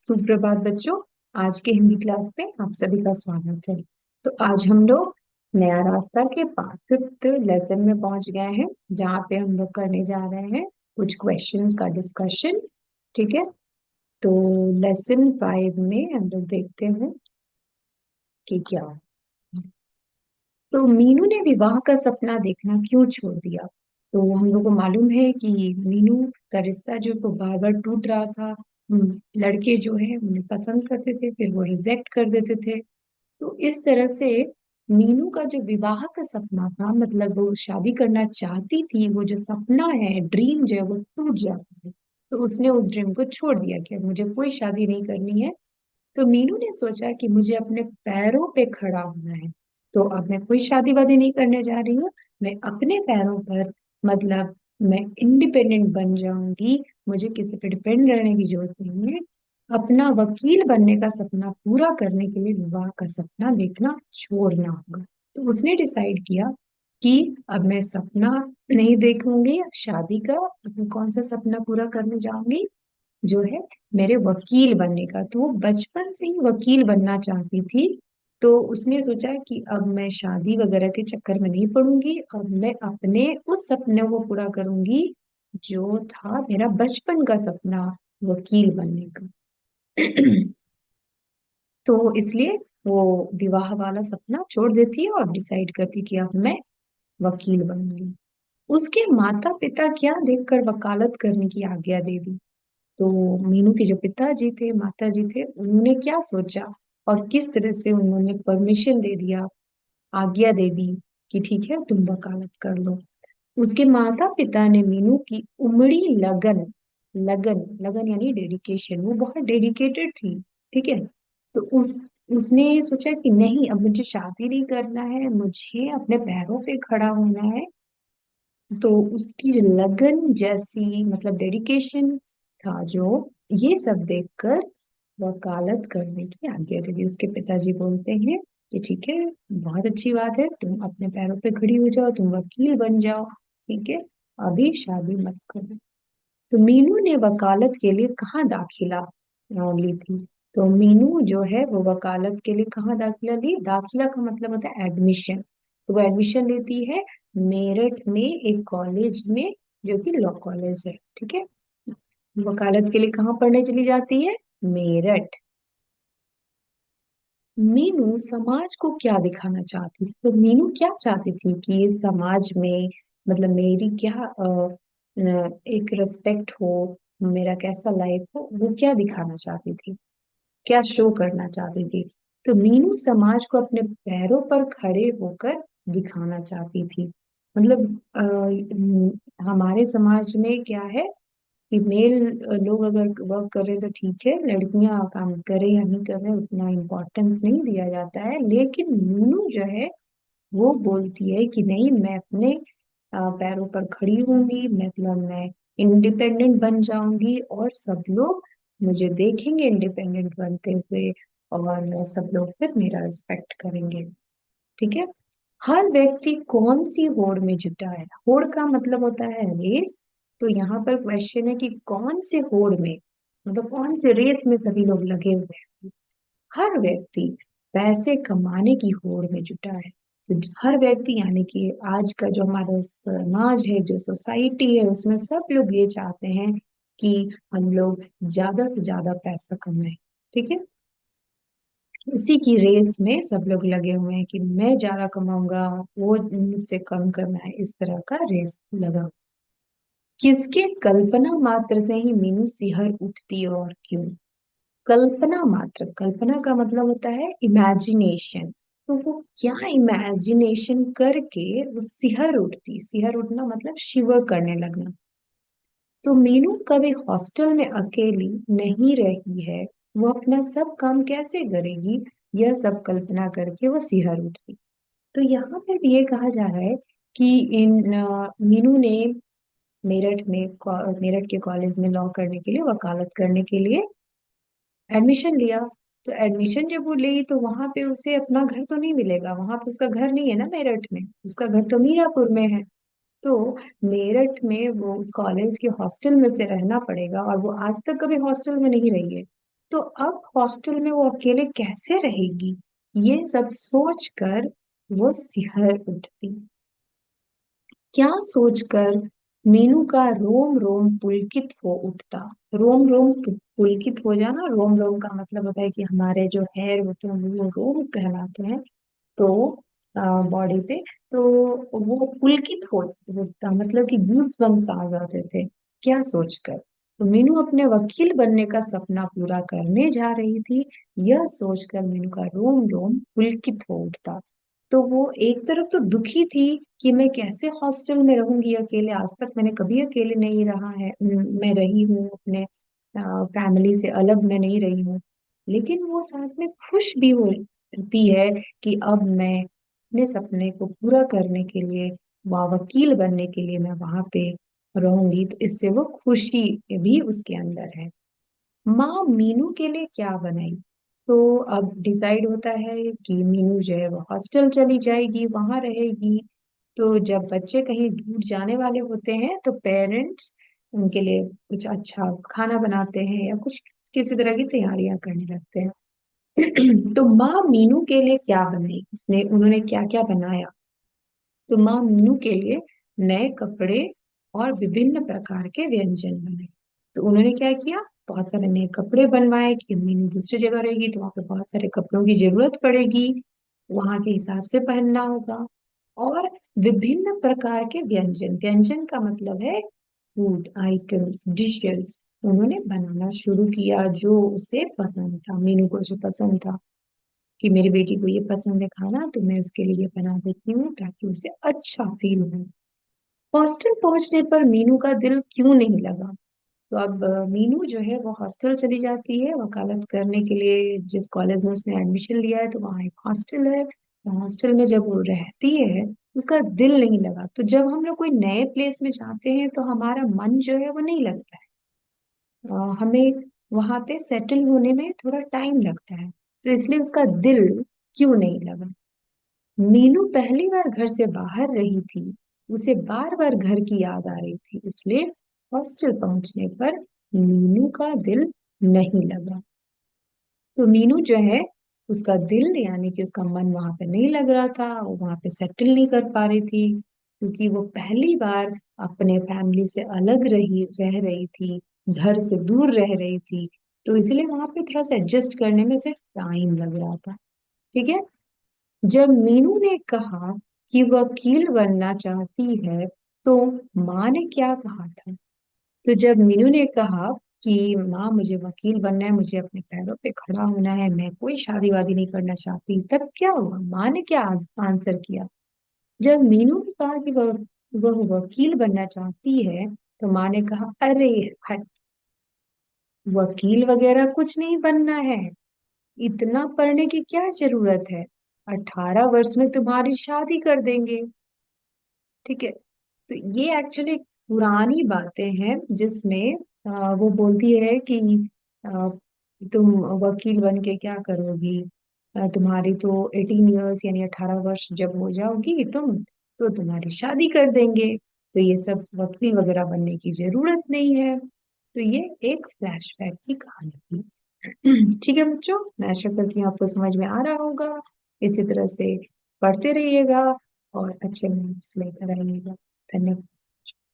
सुप्रभात बच्चों। आज के हिंदी क्लास में आप सभी का स्वागत है। तो आज हम लोग नया रास्ता के फिफ्थ लेसन में पहुंच गए हैं, जहाँ पे हम लोग करने जा रहे हैं कुछ क्वेश्चंस का डिस्कशन। ठीक है। तो लेसन 5 में हम लोग देखते हैं कि क्या। तो मीनू ने विवाह का सपना देखना क्यों छोड़ दिया। तो हम लोग को मालूम है कि मीनू का रिश्ता जो वो बार बार टूट रहा था। लड़के जो है उन्हें पसंद करते थे, फिर वो रिजेक्ट कर देते थे। तो इस तरह से मीनू का जो विवाह का सपना था, मतलब वो शादी करना चाहती थी, वो जो सपना है, ड्रीम जो है, वो टूट जाता है। तो उसने उस ड्रीम को छोड़ दिया कि अब मुझे कोई शादी नहीं करनी है। तो मीनू ने सोचा कि मुझे अपने पैरों पे खड़ा होना है। तो अब मैं कोई शादी वादी नहीं करने जा रही हूँ। मैं अपने पैरों पर, मतलब मैं इंडिपेंडेंट बन जाऊंगी। मुझे किसी पे डिपेंड रहने की जरूरत नहीं है। अपना वकील बनने का सपना पूरा करने के लिए विवाह का सपना देखना छोड़ना होगा। तो उसने डिसाइड किया कि अब मैं सपना नहीं देखूंगी शादी का। अब मैं कौन सा सपना पूरा करने जाऊंगी, जो है मेरे वकील बनने का। तो वो बचपन से ही वकील बनना चाहती थी। तो उसने सोचा कि अब मैं शादी वगैरह के चक्कर में नहीं पड़ूंगी, अब मैं अपने उस सपने को पूरा करूंगी जो था मेरा बचपन का सपना, वकील बनने का। तो इसलिए वो विवाह वाला सपना छोड़ देती है और डिसाइड करती कि अब मैं वकील बनूंगी। उसके माता पिता क्या देखकर वकालत करने की आज्ञा दे दी। तो मीनू के जो पिताजी थे, माताजी थे, उन्होंने क्या सोचा और किस तरह से उन्होंने परमिशन दे दिया, आज्ञा दे दी कि ठीक है तुम वकालत कर लो। उसके माता पिता ने मीनू की उमड़ी लगन, लगन लगन यानी डेडिकेशन, वो बहुत डेडिकेटेड थी। ठीक है। तो उसने ये सोचा कि नहीं, अब मुझे शादी नहीं करना है, मुझे अपने पैरों पे खड़ा होना है। तो उसकी जो लगन जैसी, मतलब डेडिकेशन था जो, ये सब देखकर वकालत करने की आज्ञा दे दी। उसके पिताजी बोलते हैं कि ठीक है, बहुत अच्छी बात है, तुम अपने पैरों पे खड़ी हो जाओ, तुम वकील बन जाओ। ठीक है, अभी शादी मत करो। तो मीनू ने वकालत के लिए कहाँ दाखिला ली थी। तो मीनू जो है वो वकालत के लिए कहाँ दाखिला ली, दाखिला का मतलब होता है एडमिशन। तो वो एडमिशन लेती है मेरठ में एक कॉलेज में, जो कि लॉ कॉलेज है। ठीक है। वकालत के लिए कहाँ पढ़ने चली जाती है, मेरठ। मीनू समाज को क्या दिखाना चाहती थी। तो मीनू क्या चाहती थी कि इस समाज में, मतलब मेरी क्या एक रिस्पेक्ट हो, मेरा कैसा लाइफ हो, वो क्या दिखाना चाहती थी, क्या शो करना चाहती थी। तो मीनू समाज को अपने पैरों पर खड़े होकर दिखाना चाहती थी। मतलब हमारे समाज में क्या है कि मेल लोग अगर वर्क कर रहे हैं तो ठीक है, लड़कियां काम करें या नहीं कर रहे उतना इम्पोर्टेंस नहीं दिया जाता है। लेकिन मीनू जो है वो बोलती है कि नहीं, मैं अपने पैरों पर खड़ी होंगी, मतलब मैं इंडिपेंडेंट बन जाऊंगी और सब लोग मुझे देखेंगे इंडिपेंडेंट बनते हुए, और सब लोग फिर मेरा रिस्पेक्ट करेंगे। ठीक है। हर व्यक्ति कौन सी होड़ में जुटा है। होड़ का मतलब होता है रेस। तो यहाँ पर क्वेश्चन है कि कौन से होड़ में, मतलब कौन से रेस में सभी लोग लगे हुए हैं। हर व्यक्ति पैसे कमाने की होड़ में जुटा है। तो हर व्यक्ति यानी कि आज का जो हमारा समाज है, जो सोसाइटी है, उसमें सब लोग ये चाहते हैं कि हम लोग ज्यादा से ज्यादा पैसा कमाएं। ठीक है। इसी की रेस में सब लोग लगे हुए हैं कि मैं ज्यादा कमाऊंगा, वो मुझसे कम करना है, इस तरह का रेस लगा। किसके कल्पना मात्र से ही मीनू सिहर उठती है और क्यों। कल्पना मात्र, कल्पना का मतलब होता है इमेजिनेशन। तो वो क्या इमेजिनेशन करके वो सिहर उठती, सिहर उठना मतलब शिवर करने लगना। तो मीनू कभी हॉस्टल में अकेली नहीं रही है, वो अपना सब काम कैसे करेगी, यह सब कल्पना करके वो सिहर उठी। तो यहाँ पर भी ये कहा जा रहा है कि मीनू ने मेरठ के कॉलेज में लॉ करने के लिए, वकालत करने के लिए एडमिशन लिया। तो एडमिशन जब वो ली तो वहां पे उसे अपना घर तो नहीं मिलेगा, वहां पे उसका घर नहीं है ना मेरठ में, उसका घर तो मीरापुर में है। तो मेरठ में वो उस कॉलेज के हॉस्टल में से रहना पड़ेगा, और वो आज तक कभी हॉस्टल में नहीं रही है। तो अब हॉस्टल में वो अकेले कैसे रहेगी, ये सब सोचकर वो सिहर उठती। क्या सोचकर मीनू का रोम रोम पुलकित हो उठता। रोम रोम पुलकित हो जाना, रोम रोम का मतलब होता है कि हमारे जो हेयर होते हैं वो रोम कहलाते हैं। तो बॉडी पे, तो वो पुलकित होता मतलब कि गूज बम्स आ जाते थे। क्या सोचकर, तो मीनू अपने वकील बनने का सपना पूरा करने जा रही थी। यह सोचकर मीनू का रोम रोम पुलकित हो उठता। तो वो एक तरफ तो दुखी थी कि मैं कैसे हॉस्टल में रहूंगी अकेले, आज तक मैंने कभी अकेले नहीं रहा है, मैं रही हूँ अपने फैमिली से अलग मैं नहीं रही हूँ। लेकिन वो साथ में खुश भी होती है कि अब मैं अपने सपने को पूरा करने के लिए, वहाँ वकील बनने के लिए मैं वहां पे रहूंगी, तो इससे वो खुशी भी उसके अंदर है। माँ मीनू के लिए क्या बनाई। तो अब डिसाइड होता है कि मीनू जो है वो हॉस्टल चली जाएगी, वहां रहेगी। तो जब बच्चे कहीं दूर जाने वाले होते हैं तो पेरेंट्स उनके लिए कुछ अच्छा खाना बनाते हैं या कुछ किसी तरह की तैयारियां करने लगते हैं। तो माँ मीनू के लिए क्या बनाई, उसने उन्होंने क्या क्या बनाया। तो माँ मीनू के लिए नए कपड़े और विभिन्न प्रकार के व्यंजन बनाए। तो उन्होंने क्या किया, बहुत सारे नए कपड़े बनवाए कि मीनू दूसरी जगह रहेगी तो वहां पे बहुत सारे कपड़ों की जरूरत पड़ेगी, वहां के हिसाब से पहनना होगा। और विभिन्न प्रकार के व्यंजन, व्यंजन का मतलब है फूड आइटम्स, डिशेस, उन्होंने बनाना शुरू किया जो उसे पसंद था, मीनू को जो पसंद था कि मेरी बेटी को ये पसंद है खाना, तो मैं उसके लिए ये बना देती हूँ ताकि उसे अच्छा फील हो। हॉस्टल पहुंचने पर मीनू का दिल क्यों नहीं लगा। तो अब मीनू जो है वो हॉस्टल चली जाती है वकालत करने के लिए, जिस कॉलेज में उसने एडमिशन लिया है तो वहाँ एक हॉस्टल है। हॉस्टल में जब वो रहती है उसका दिल नहीं लगा। तो जब हम लोग कोई नए प्लेस में जाते हैं तो हमारा मन जो है वो नहीं लगता है, हमें वहां पे सेटल होने में थोड़ा टाइम लगता है। तो इसलिए उसका दिल क्यों नहीं लगा। मीनू पहली बार घर से बाहर रही थी, उसे बार बार घर की याद आ रही थी, इसलिए हॉस्टल पहुंचने पर मीनू का दिल नहीं लगा। तो मीनू जो है उसका दिल यानी कि उसका मन वहां पे नहीं लग रहा था, वो वहां पे सेटल नहीं कर पा रही थी क्योंकि वो पहली बार अपने फैमिली से अलग रह रही थी, घर से दूर रह रही थी। तो इसलिए वहां पे थोड़ा सा एडजस्ट करने में सिर्फ टाइम लग रहा था। ठीक है। जब मीनू ने कहा कि वकील बनना चाहती है तो माँ ने क्या कहा था। तो जब मीनू ने कहा कि माँ मुझे वकील बनना है, मुझे अपने पैरों पे खड़ा होना है, मैं कोई शादी वादी नहीं करना चाहती, तब क्या हुआ, माँ ने क्या आंसर किया। जब मीनू ने कहा कि वह वकील बनना चाहती है तो माँ ने कहा, अरे हट, वकील वगैरह कुछ नहीं बनना है, इतना पढ़ने की क्या जरूरत है, 18 वर्ष में तुम्हारी शादी कर देंगे। ठीक है। तो ये एक्चुअली पुरानी बातें हैं जिसमें वो बोलती है कि अ, तुम वकील बन के क्या करोगी, तुम्हारी तो 18 इयर्स यानी 18 वर्ष जब हो जाओगी तुम, तो तुम्हारी शादी कर देंगे, तो ये सब वकील वगैरह बनने की जरूरत नहीं है। तो ये एक फ्लैशबैक की कहानी थी। ठीक है बच्चों, मैं आशा करती हूँ आपको समझ में आ रहा होगा। इसी तरह से पढ़ते रहिएगा और अच्छे मार्क्स लेकर आइएगा। धन्यवाद।